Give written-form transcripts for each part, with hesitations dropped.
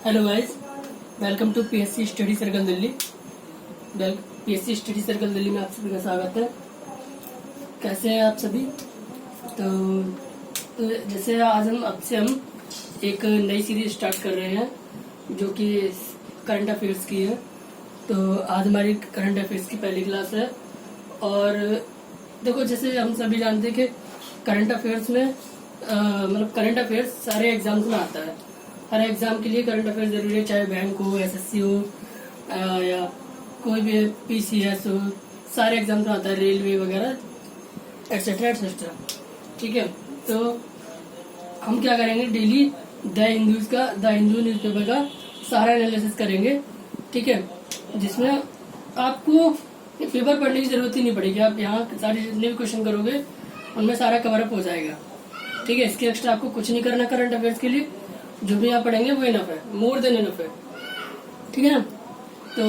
Hello guys, welcome to PSC study circle Delhi. PSC study circle Delhi में आप सभी का स्वागत है। कैसे हैं आप सभी? तो जैसे आज हम एक नई सीरीज स्टार्ट कर रहे हैं जो कि करंट अफेयर्स की है। तो आज हमारी करंट अफेयर्स की पहली क्लास है। और देखो, जैसे हम सभी जानते हैं कि करंट अफेयर्स में मतलब करंट अफेयर्स सारे एग्जाम्स में आता है। हर एग्जाम के लिए करंट अफेयर्स जरूरी है, चाहे बैंक हो, एसएससी हो या कोई भी पीसीएस हो। सारे एग्जाम्स में आता है, रेलवे वगैरह एक्सेट्रा एक्सेट्रा। ठीक है, तो हम क्या करेंगे, डेली द हिंदू न्यूज़पेपर का सारा एनालिसिस करेंगे। ठीक है, जिसमें आपको पेपर पढ़ने की जरूरत ही नहीं पड़ेगी। आप यहाँ सारे जितने भी क्वेश्चन करोगे उनमें सारा कवर अप हो जाएगा। ठीक है, इसके एक्स्ट्रा आपको कुछ नहीं करना। करंट अफेयर्स के लिए जो भी आप पढ़ेंगे वो इनफ है, मोर देन इनफ है। ठीक है ना? तो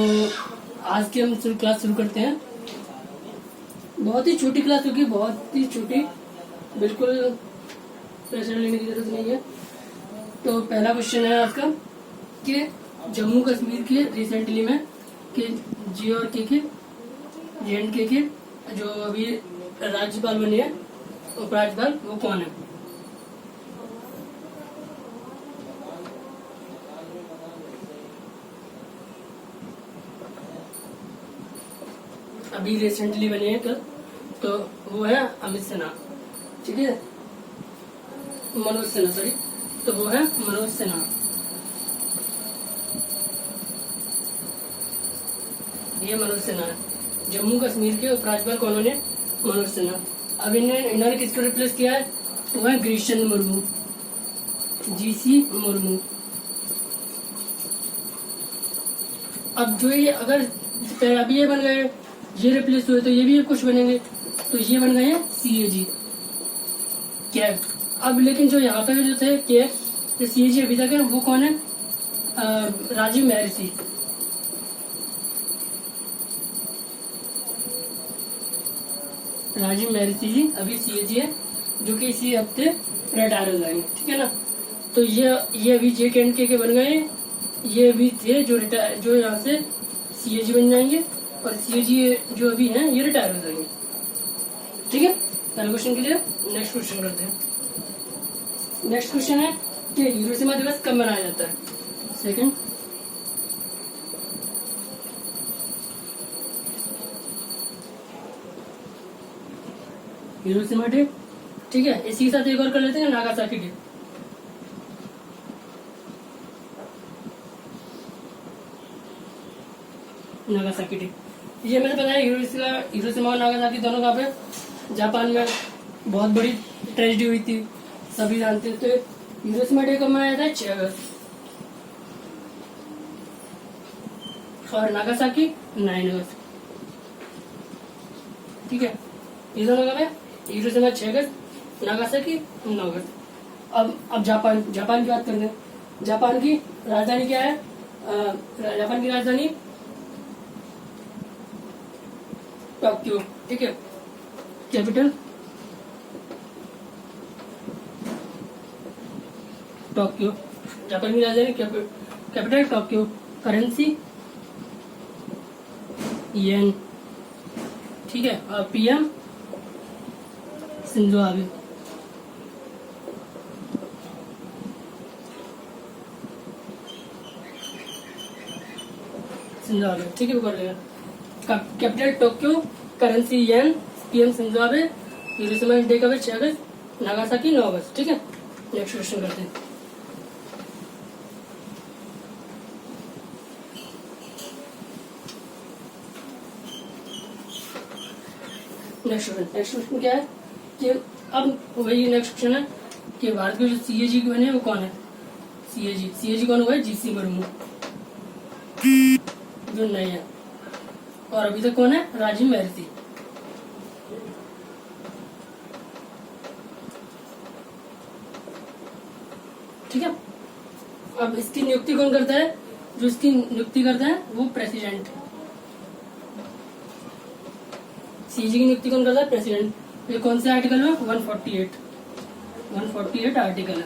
आज की हम क्लास शुरू करते हैं। बहुत ही छोटी क्लास होगी, बहुत ही छोटी, बिल्कुल प्रेशर लेने की जरूरत नहीं है। तो पहला क्वेश्चन है आज का कि जम्मू कश्मीर के रिसेंटली में कि जे और के JNK के जो अभी राज्यपाल बने हैं, उपराज्यपाल, वो कौन है? अभी रिसेंटली बने हैं कल, तो वो है अमित सिन्हा। ठीक है, मनोज सिन्हा, सॉरी। तो वो है मनोज सिन्हा। ये मनोज सिन्हा है। जम्मू कश्मीर के उपराज्यपाल कौन है? मनोज सिन्हा। अब इन्होंने किसको रिप्लेस किया है? वो है गिरीश चंद्र मुर्मू, GC मुर्मू। अब जो ये अगर अभी ये बन गए, ये रिप्लेस हुए, तो ये भी कुछ बनेंगे। तो ये बन गए CAG, कैग। अब लेकिन जो यहाँ पे जो थे कैग, जो CAG अभी तक है, वो कौन है? राजीव महर्षि। राजीव महर्षि जी अभी CAG है, जो कि इसी हफ्ते रिटायर हो जाएंगे। ठीक है ना? तो ये अभी JNK के बन गए। ये अभी थे जो यहाँ से CAG बन जाएंगे, और CAG जो अभी हैं ये रिटायर हो जाएंगे। ठीक है, पहले क्वेश्चन के लिए नेक्स्ट क्वेश्चन करते हैं। नेक्स्ट क्वेश्चन है कि हिरोशिमा दिवस कब मनाया जाता है? Second, Hiroshima day. ठीक है, इसी के साथ एक और कर लेते हैं, नागासाकी डे। नागासाकी डे, ये मैंने बताया। हिरोशिमा और नागासाकी दोनों कहाँ पे? जापान में। बहुत बड़ी ट्रेजेडी हुई थी, सभी जानते हैं। तो हिरोशिमा डे कब मनाया जाता है? 6 अगस्त। और नागासाकी 9 अगस्त। ठीक है, ये दोनों कब है? हिरोशिमा 6 अगस्त, नागासाकी 9 अगस्त। अब जापान की बात करते हैं। जापान की राजधानी क्या है? जापान की राजधानी टोक्यो। ठीक है, कैपिटल टोक्यो। जापान की राजधानी कैपिटल टोक्यो। Currency yen. ठीक है, और PM शिंजो आबे। ठीक है, वो कर लेगा। Capital Tokyo, currency yen, PM Shinzo Abe. Hiroshima day का 6 अगस्त, नागासाकी 9 अगस्त। ठीक है, नेक्स्ट क्वेश्चन करते हैं। नेक्स्ट क्वेश्चन क्या है कि अब वही नेक्स्ट क्वेश्चन है कि भारत के जो CAG बने हैं वो कौन है? CAG कौन हुआ है? GC मुर्मू, जो नहीं है। और अभी तक कौन है? राजीव महर्षि। ठीक है, अब इसकी नियुक्ति कौन करता है? जो इसकी नियुक्ति करता है वो प्रेसिडेंट। CAG की नियुक्ति कौन करता है? प्रेसिडेंट। ये कौन से आर्टिकल में? 148 आर्टिकल है।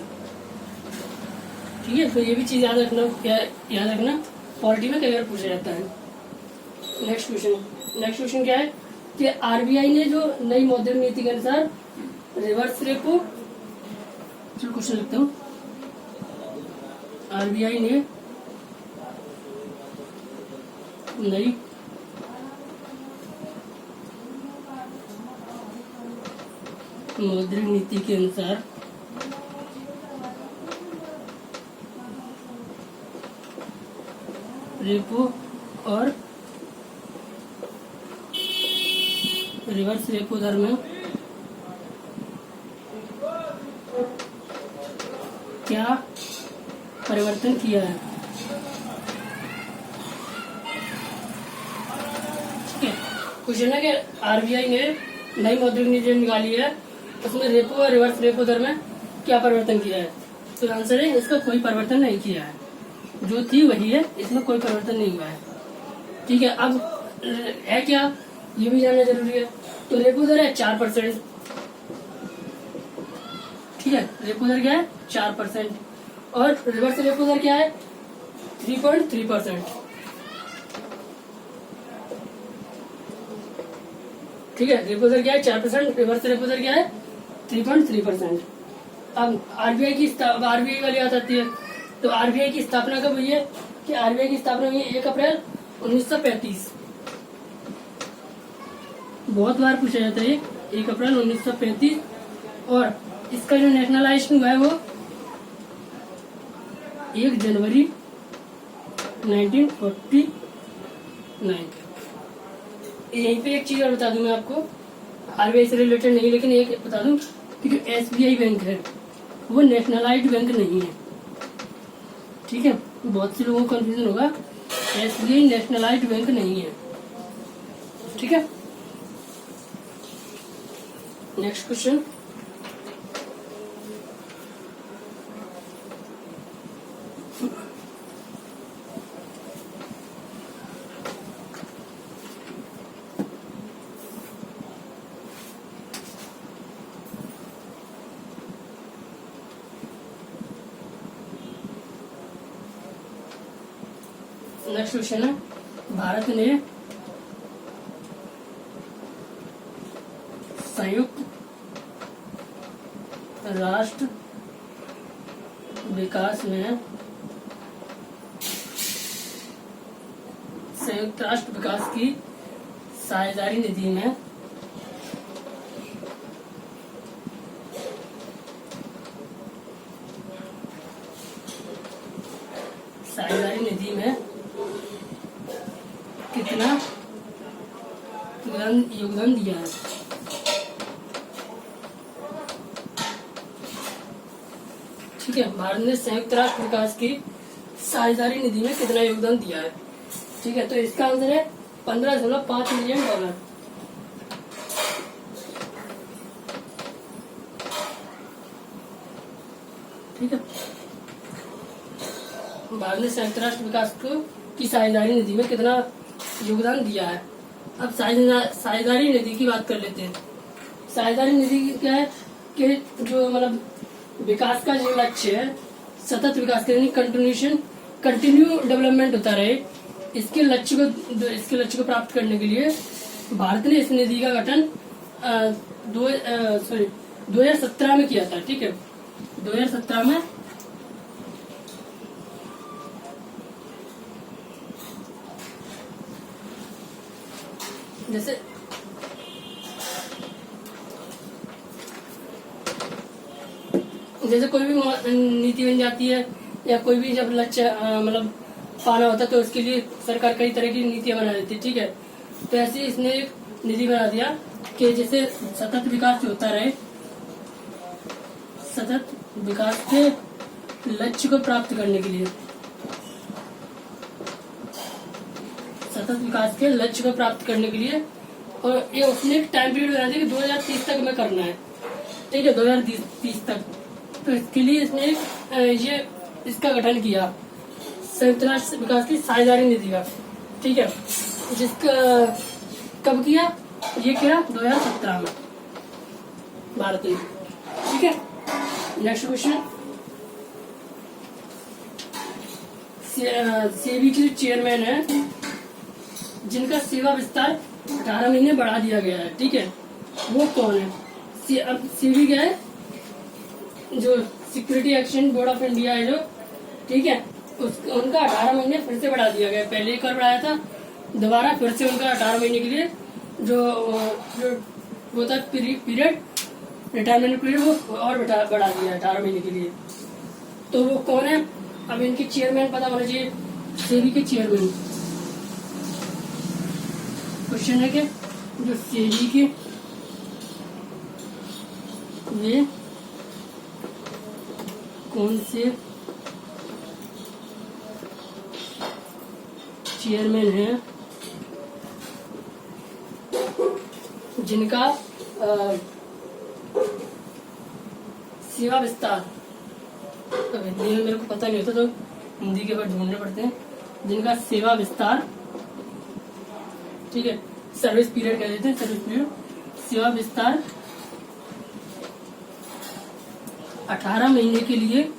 ठीक है, तो ये भी चीज याद रखना, याद रखना पॉलिटी में कई बार पूछा जाता है। नेक्स्ट क्वेश्चन क्या है कि आरबीआई ने जो नई मौद्रिक नीति के अनुसार रिवर्स रेपो, चलो क्वेश्चन लिखता हूँ, आरबीआई ने नई मौद्रिक नीति के अनुसार रेपो और रिवर्स रेपो दर में क्या परिवर्तन किया है। ठीक है, क्वेश्चन है कि आरबीआई ने नई मौद्रिक नीति निकाली है, उसमें रेपो और रिवर्स रेपो दर में क्या परिवर्तन किया है। तो आंसर है इसका कोई परिवर्तन नहीं किया है, जो थी वही है, इसमें कोई परिवर्तन नहीं हुआ है। ठीक है, अब है क्या ये भी जानना जरूरी है। तो रेपो दर है 4%। ठीक है, रेपो दर क्या है 4% और रिवर्स रेपो दर क्या है 3.3%। ठीक है, रेपो दर क्या है 4%, रिवर्स रेपो दर क्या है 3.3%। अब आरबीआई वाली बात आती है। तो आरबीआई की स्थापना कब हुई है कि आरबीआई की स्थापना हुई है 1 अप्रैल 1935। बहुत बार पूछा जाता है 1 अप्रैल 1935। और इसका जो नेशनलाइजेशन हुआ है वो 1 जनवरी 1949। यहीं पे एक चीज और बता दूं मैं आपको, आरबीआई से रिलेटेड नहीं, लेकिन एक बता दूं कि जो एसबीआई बैंक है वो नेशनलाइज्ड बैंक नहीं है। ठीक है, बहुत से लोगों को कंफ्यूजन होगा, एसबीआई नेशनलाइज्ड बैंक नहीं है। ठीक है, नेक्स्ट क्वेश्चन, है भारत ने संयुक्त राष्ट्र विकास की साझेदारी निधि में कितना योगदान दिया है। ठीक है, भारत ने संयुक्त राष्ट्र विकास की साझेदारी निधि में कितना योगदान दिया है। ठीक है, तो इसका आंसर है $15.5 मिलियन। ठीक है, भारत ने संयुक्त राष्ट्र विकास की साझेदारी निधि में कितना योगदान दिया है। अब साझेदारी निधि की बात कर लेते हैं। साझेदारी निधि क्या है कि जो मतलब विकास का जो लक्ष्य है, सतत विकास का, कंटिन्यू डेवलपमेंट होता रहे, इसके लक्ष्य को प्राप्त करने के लिए भारत ने इस निधि का गठन 2017 में किया था। ठीक है, 2017 में जैसे कोई भी नीति बन जाती है या कोई भी जब लक्ष्य मतलब पाना होता है तो उसके लिए सरकार कई तरह की नीतियां बना देती है। ठीक है, तो ऐसे इसने एक निधि बना दिया कि जैसे सतत विकास होता रहे, सतत विकास के लक्ष्य को प्राप्त करने के लिए, सतत विकास के लक्ष्य को प्राप्त करने के लिए, और ये उसने एक टाइम पीरियड बना दिया कि 2030 तक में करना है। ठीक है, 2030 तक। तो इसके लिए इसने ये इसका गठन किया, संयुक्त राष्ट्र विकास की साझेदारी निधि का। ठीक है, जिसका कब किया, ये किया 2017 में भारत ने। ठीक है, नेक्स्ट क्वेश्चन, सेबी के चेयरमैन है जिनका सेवा विस्तार 18 महीने बढ़ा दिया गया है, ठीक है, वो कौन है? अब सेबी क्या है? जो security exchange board of India है जो, ठीक है, उनका 18 महीने फिर से बढ़ा दिया गया। पहले एक बार बढ़ाया था, दोबारा फिर से उनका 18 महीने के लिए जो वो था पीरियड, रिटायरमेंट पीरियड, वो और बढ़ा दिया 18 महीने के लिए। तो वो कौन है? अब इनके चेयरमैन पता होना चाहिए, सेबी के चेयरमैन। क्वेश्चन है कि जो सेबी के ये कौन से चेयरमैन हैं जिनका सेवा विस्तार, तो हिंदी में मेरे को पता नहीं होता तो हिंदी के वर्ड ढूंढने पड़ते हैं, जिनका सेवा विस्तार, ठीक है, सर्विस पीरियड कह देते हैं, सर्विस पीरियड, सेवा विस्तार 18 महीने के लिए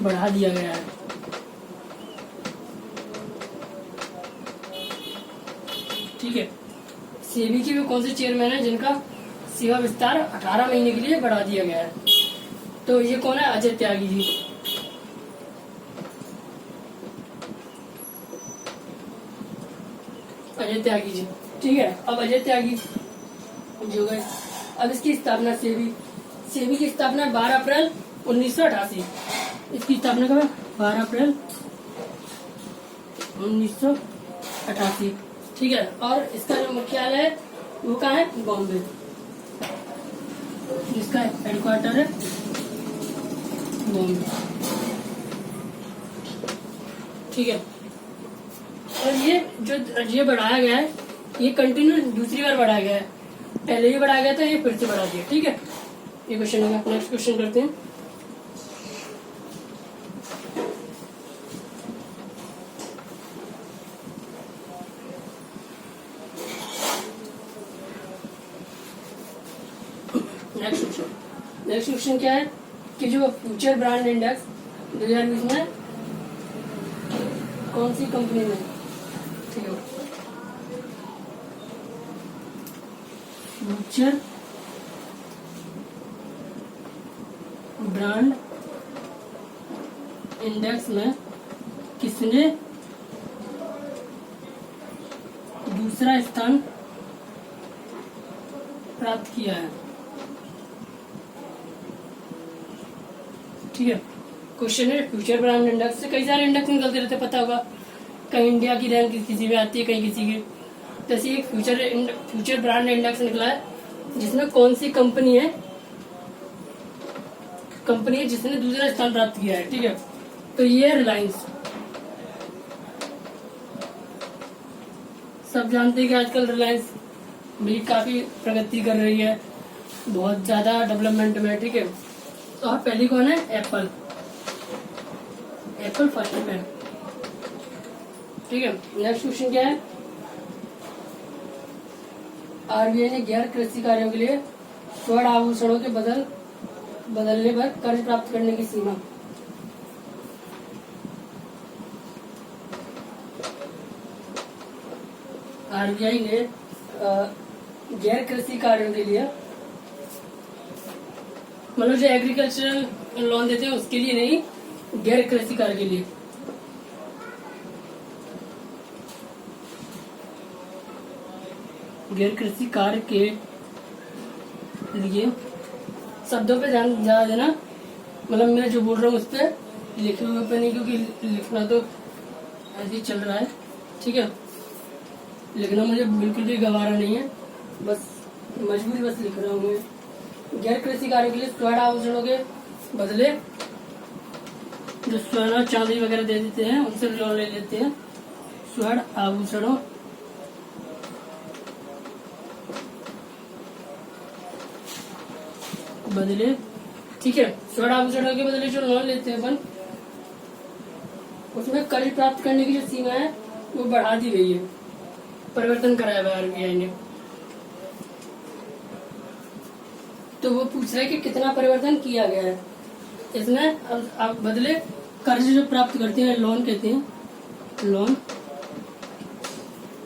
बढ़ा दिया गया है। ठीक है, सेबी के वो कौन से चेयरमैन है जिनका सेवा विस्तार 18 महीने के लिए बढ़ा दिया गया है? तो ये कौन है? अजय त्यागी जी। अजय त्यागी जी, ठीक है। अब अजय त्यागी जो गए, अब इसकी स्थापना सेबी की स्थापना 12 अप्रैल 1988। इसकी स्थापना कब है? 12 अप्रैल 1988, ठीक है। और इसका जो मुख्यालय है वो कहाँ है? बॉम्बे। इसका हेडक्वार्टर है बॉम्बे, ठीक है। और ये बढ़ाया गया है, ये कंटिन्यू दूसरी बार बढ़ाया गया है, पहले ही बढ़ाया गया था, ये फिर से बढ़ा दिया, ठीक है। ये क्वेश्चन होगा। नेक्स्ट क्वेश्चन करते हैं। नेक्स्ट क्वेश्चन क्या है कि जो फ्यूचर ब्रांड इंडेक्स 2020 में कौन सी कंपनी में, ठीक है, फ्यूचर ब्रांड इंडेक्स में किसने दूसरा स्थान प्राप्त किया है? ठीक है, क्वेश्चन है फ्यूचर ब्रांड इंडेक्स से कई सारे इंडेक्स निकलते रहते, पता होगा, कहीं इंडिया की रैंक किसी में आती है, कहीं किसी की। जैसे एक फ्यूचर ब्रांड इंडेक्स निकला है जिसमें कौन सी कंपनी है जिसने दूसरा स्थान प्राप्त किया है, ठीक है। तो ये है रिलायंस। सब जानते हैं कि आजकल रिलायंस भी काफी प्रगति कर रही है, बहुत ज्यादा डेवलपमेंट में, ठीक है। तो आप पहली कौन है? एप्पल फर्स्ट में, ठीक है। नेक्स्ट क्वेश्चन क्या है? आरबीआई ने गैर कृषि कार्यों के लिए स्वर्ण आभूषणों के बदलने पर कर्ज प्राप्त करने की सीमा, आरबीआई ने गैर कृषि कार्यों के लिए, मतलब जो एग्रीकल्चरल लोन देते हैं उसके लिए नहीं, गैर कृषि कार्य के लिए, गैर कृषि कार्य के लिए शब्दों पे ध्यान ज्यादा देना, मतलब मैं जो बोल रहा हूँ उस पर लिखे हुए पे नहीं, क्योंकि लिखना तो ऐसे ही चल रहा है, ठीक है। लिखना मुझे बिल्कुल भी गवारा नहीं है, बस मजबूरी बस लिख रहा हूँ मैं। गैर कृषि कार्य के लिए स्वर्ण आभूषणों के बदले जो स्वर्ण चांदी वगैरह दे देते हैं उनसे लोन ले लेते हैं, स्वर्ण आभूषणों बदले, ठीक है। स्वर्ण आभूषणों के बदले जो लोन लेते हैं अपन, उसमें कर्ज प्राप्त करने की जो सीमा है वो बढ़ा दी गई है, परिवर्तन कराया हुआ आरबीआई ने। तो वो पूछ रहा है कि कितना परिवर्तन किया गया है इसमें। अब बदले कर्ज जो प्राप्त करते हैं लोन कहते हैं, लोन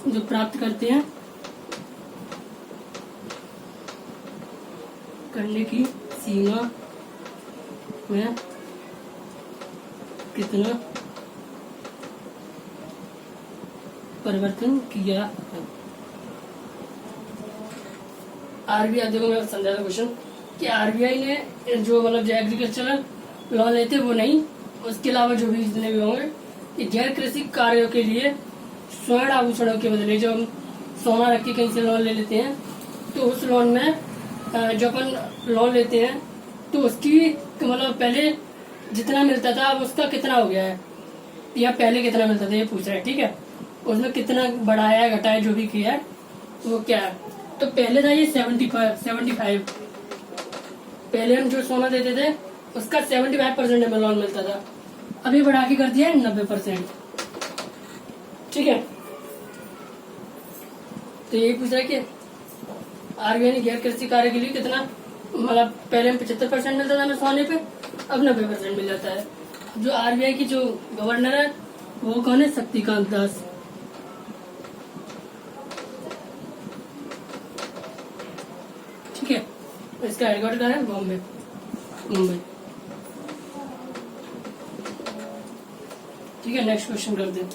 जो प्राप्त करते हैं करने की सीमा में कितना परिवर्तन किया है। आरबीआई, देखो मैं समझा था क्वेश्चन कि आरबीआई ने जो मतलब जो एग्रीकल्चरल लोन लेते वो नहीं, उसके अलावा जो भी जितने भी होंगे कि गैर कृषि कार्यों के लिए स्वर्ण आभूषणों के बदले जो हम सोना रख के कहीं से लोन ले लेते हैं, तो उस लोन में जो अपन लोन लेते हैं तो उसकी मतलब पहले जितना मिलता था अब उसका कितना हो गया है, या पहले कितना मिलता था ये पूछ रहा है। ठीक है, उसमें कितना बढ़ाया घटाया जो भी किया है वो क्या है। तो पहले था ये 75, पहले हम जो सोना देते थे उसका 75% हमें लोन मिलता था, अभी बढ़ा के कर दिया है 90%। ठीक है, तो यही पूछ रहा है कि आरबीआई ने गैर कृषि कार्य के लिए कितना, मतलब पहले हम 75% मिलता था हमें सोने पे, अब 90% मिल जाता है। जो आरबीआई की जो गवर्नर है वो कौन है, शक्तिकांत दास। ठीक है, इसका हेडक्वार्टर है बॉम्बे, मुंबई। ठीक है, नेक्स्ट क्वेश्चन करते हैं।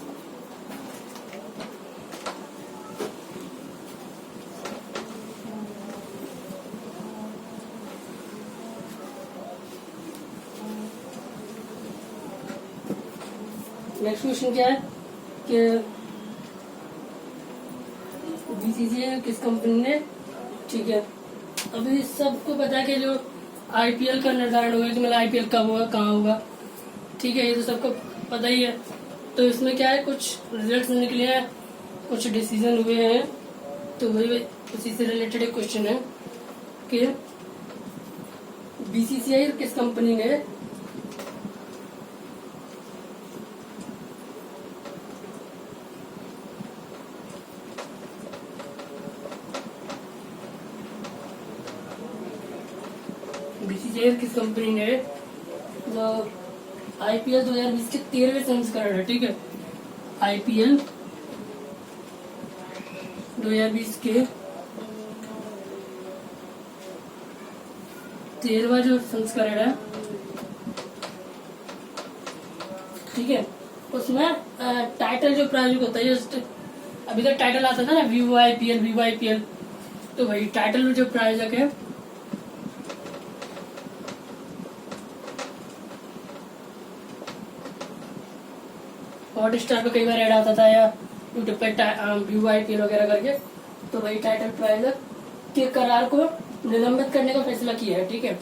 नेक्स्ट क्वेश्चन क्या है कि बीसीसीआई किस कंपनी ने, ठीक है अभी सबको पता है कि जो आईपीएल का निर्धारण होगा कि मतलब आईपीएल कब होगा कहाँ होगा, ठीक है ये तो सबको पता ही है। तो इसमें क्या है, कुछ रिजल्ट्स निकले हैं, कुछ डिसीजन हुए हैं, तो वही उसी से रिलेटेड एक क्वेश्चन है कि बीसीसीआई किस कंपनी ने किस कंपनी ने जो आईपीएल 2020 के 13वें संस्करण है, ठीक है आईपीएल 2020 के 13वां जो संस्करण है, ठीक है उसमें टाइटल जो प्रायोजक होता है, अभी तक टाइटल आता था ना वीवो आईपीएल, तो वही टाइटल जो प्रायोजक है हॉटस्टार पे कई बार ऐड आता था या यूट्यूब पे वीवो आईपीएल वगैरह करके, तो वही टाइटल प्रायोजक के करार को निलंबित करने का फैसला किया है। ठीक है,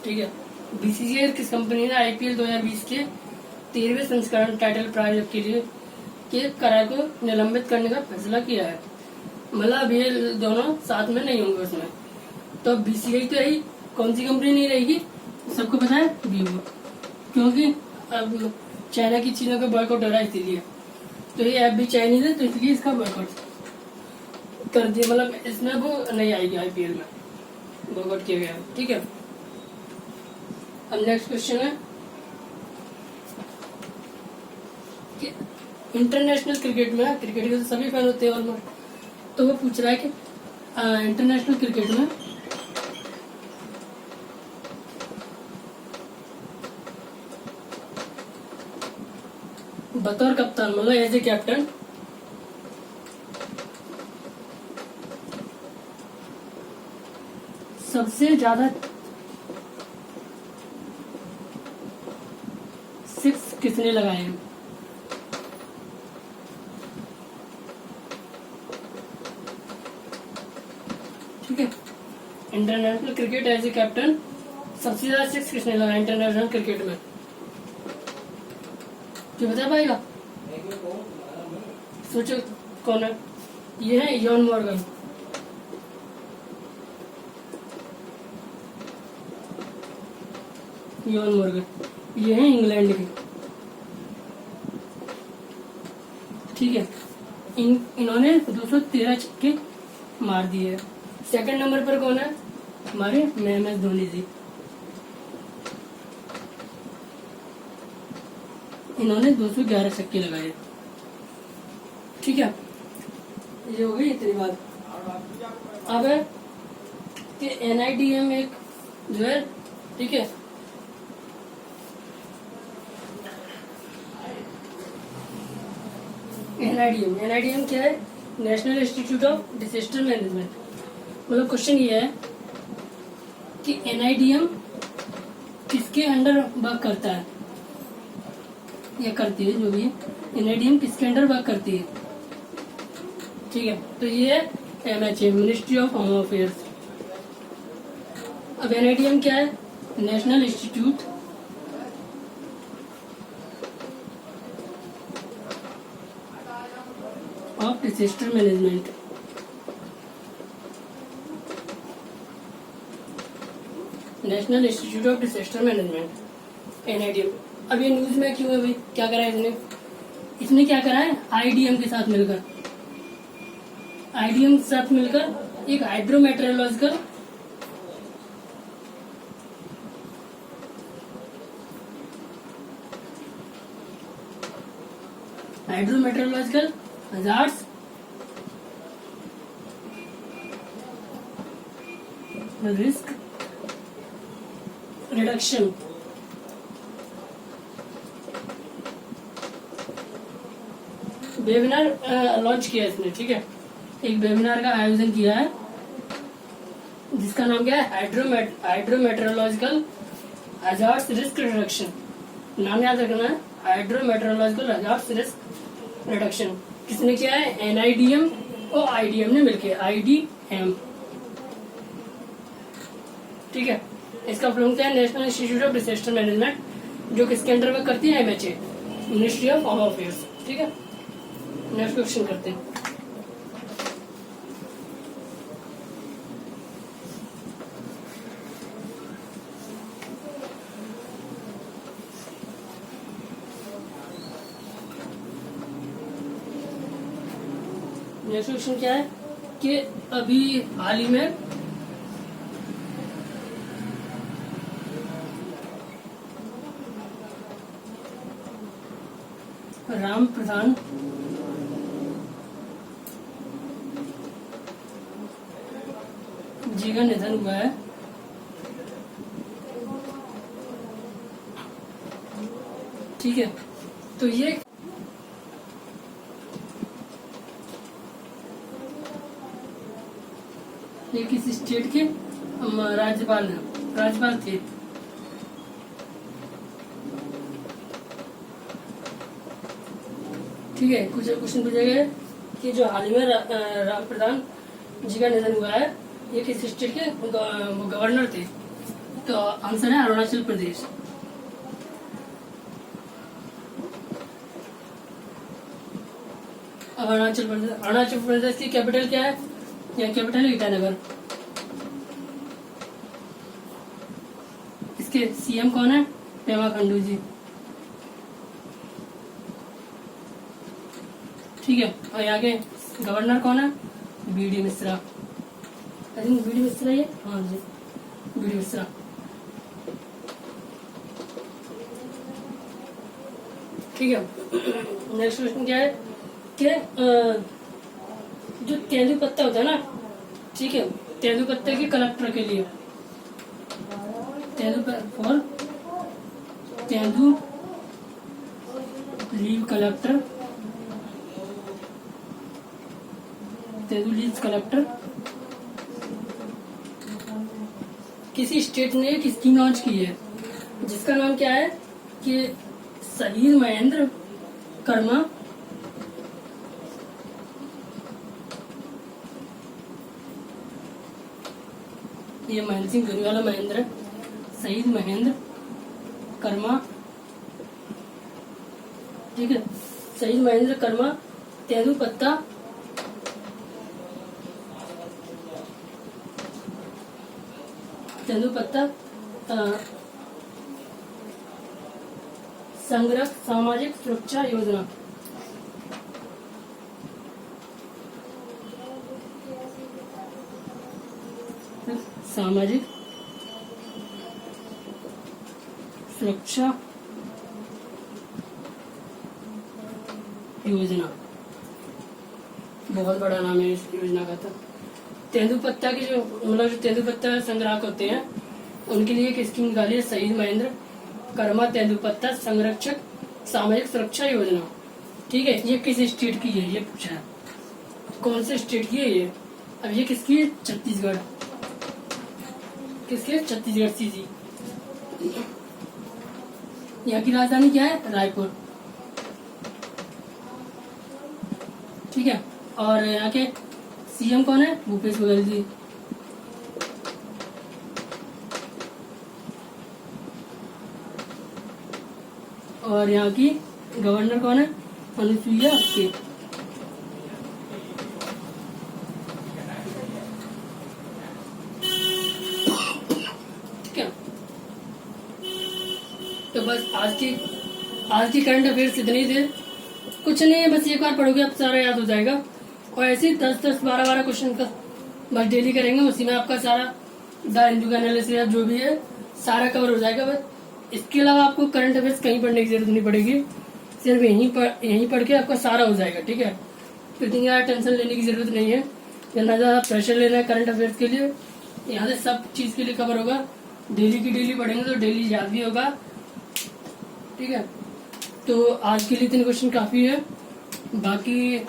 ठीक है बीसीसीआई किस कंपनी ने आईपीएल 2020 के 13वें संस्करण टाइटल प्रायोजक के लिए के करार को निलंबित करने का फैसला किया है। मतलब अब ये दोनों साथ में नहीं होंगे उसमें, तो बीसीसीआई तो यही कौन सी कंपनी नहीं रहेगी, सबको पता है वीवो, क्योंकि अब चाइना की चीजों का बॉयकॉट हो रहा है इसीलिए, तो ये ऐप भी चाइनीज है तो इसलिए इसका बॉयकॉट कर दिया, मतलब इसमें वो नहीं आएगी आईपीएल में, बॉयकॉट किया गया। ठीक है, अब नेक्स्ट क्वेश्चन है कि इंटरनेशनल क्रिकेट में, क्रिकेट के तो सभी फैन होते हैं ऑलमोस्ट, तो वो पूछ रहा है कि इंटरनेशनल क्रिकेट में बतौर कप्तान मतलब एज ए कैप्टन सबसे ज्यादा 6 किसने लगाए हैं। ठीक है, international cricket as a captain सबसे ज्यादा 6 किसने लगाए इंटरनेशनल क्रिकेट में, जो बता पाएगा, सोचो कौन है। ये है यॉन मॉर्गन, जॉन मॉर्गन, ये है इंग्लैंड के। ठीक है, इन्होंने 213 छक्के मार दिए। सेकंड नंबर पर कौन है? हमारे MS धोनी जी, इन्होंने 211 छक्के लगाए। ठीक है, ये हो गई इतनी बात। अब है कि NIDM एक जो है, ठीक है, NIDM क्या है? National institute of disaster management. मतलब क्वेश्चन ये है कि NIDM किसके अंडर वर्क करता है या करती है, जो भी है NIDM किसके अंडर वर्क करती है। ठीक है, तो ये है MHA, ministry of home affairs. अब NIDM क्या है? National institute of disaster management. National institute of disaster management, NIDM। अब ये न्यूज में क्यों है भाई? क्या करा है इसने क्या करा है? IDM के साथ मिलकर, IDM के साथ मिलकर एक hydrometeorological hazards risk reduction webinar launch किया इसने। ठीक है, एक वेबिनार का आयोजन किया है जिसका नाम क्या है? Hydrometeorological hazards risk reduction. नाम याद रखना है, हाइड्रोमेट्रोलॉजिकल हजार्ड्स रिस्क रिडक्शन। किसने किया है? NIDM और IDM ने मिलकर, IDM। ठीक है, इसका फुल क्या है? National institute of disaster management, जो किसके अंडर वर्क करती है? MHA, ministry of home affairs. ठीक है, नेक्स्ट क्वेश्चन करते हैं। नेक्स्ट क्वेश्चन क्या है कि अभी हाल ही में राम प्रधान जी का निधन हुआ है। ठीक है, तो ये किस स्टेट के राज्यपाल थे? ठीक है, कुछ क्वेश्चन पूछा गया है कि जो हाल ही में राम प्रधान जी का निधन हुआ है, ये किस स्टेट के गवर्नर थे? तो आंसर है अरुणाचल प्रदेश। अरुणाचल प्रदेश की कैपिटल क्या है? या कैपिटल है ईटानगर। इसके CM कौन है? पेमा खंडू जी। ठीक है, और आगे गवर्नर कौन है? BD मिश्रा। BD मिश्रा ये, हाँ जी, BD मिश्रा। ठीक है, नेक्स्ट क्वेश्चन क्या है कि जो तेंदू पत्ता होता है ना, ठीक है, तेंदू पत्ते के कलेक्टर के लिए, tendu leave collector, tendu leave collector किसी स्टेट ने एक स्कीम लॉन्च की है जिसका नाम क्या है कि शहीद महेंद्र कर्मा ये महेंद्र सिंह धोनी वाला महेंद्र, शहीद महेंद्र कर्मा। ठीक है, शहीद महेंद्र कर्मा तेंदू पत्ता संग्रह सामाजिक सुरक्षा योजना। सामाजिक सुरक्षा योजना, बहुत बड़ा नाम है इस योजना का। तो तेंदुपत्ता के जो मतलब जो तेंदुपत्ता संग्राहक होते हैं उनके लिए एक स्कीम निकाली है, शहीद महेंद्र कर्मा तेंदुपत्ता संरक्षक सामाजिक सुरक्षा योजना। ठीक है, ये किस स्टेट की है ये पूछा है, कौन से स्टेट की है ये। अब ये किसकी है, छत्तीसगढ़। किसके, छत्तीसगढ़ सीजी। यहाँ की राजधानी क्या है, रायपुर। ठीक है, और यहाँ के सीएम कौन है, भूपेश बघेल जी। और यहाँ की गवर्नर कौन है, अनुसुईया उइके। ठीक है, तो बस आज की करंट अफेयर्स इतनी थे, कुछ नहीं है, बस एक बार पढ़ोगे अब सारा याद हो जाएगा। और ऐसे 10-10, 12-12 क्वेश्चन का बस डेली करेंगे, उसी में आपका सारा द हिंदू का एनालिसिस जो भी है सारा कवर हो जाएगा। बस इसके अलावा आपको करंट अफेयर्स कहीं पढ़ने की जरूरत नहीं पड़ेगी, सिर्फ यहीं पढ़ के आपका सारा हो जाएगा। ठीक है, तो इतनी ज़्यादा टेंशन लेने की जरूरत नहीं है, ना ज़्यादा प्रेशर लेना है करंट अफेयर्स के लिए। यहाँ से सब चीज़ के लिए कवर होगा, डेली की डेली पढ़ेंगे तो डेली याद भी होगा। ठीक है, तो आज के लिए 3 क्वेश्चन काफ़ी है, बाकी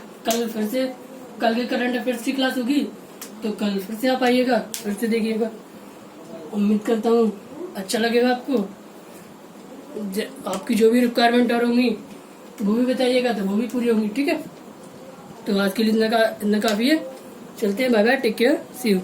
कल के करंट अफेयर्स की क्लास होगी, तो कल फिर से आप आइएगा, फिर से देखिएगा। उम्मीद करता हूँ अच्छा लगेगा आपको। आपकी जो भी रिक्वायरमेंट और होंगी वो भी बताइएगा, तो वो भी पूरी होंगी। ठीक है, तो आज के लिए इतना काफ़ी है, चलते हैं, bye bye, take care, see you.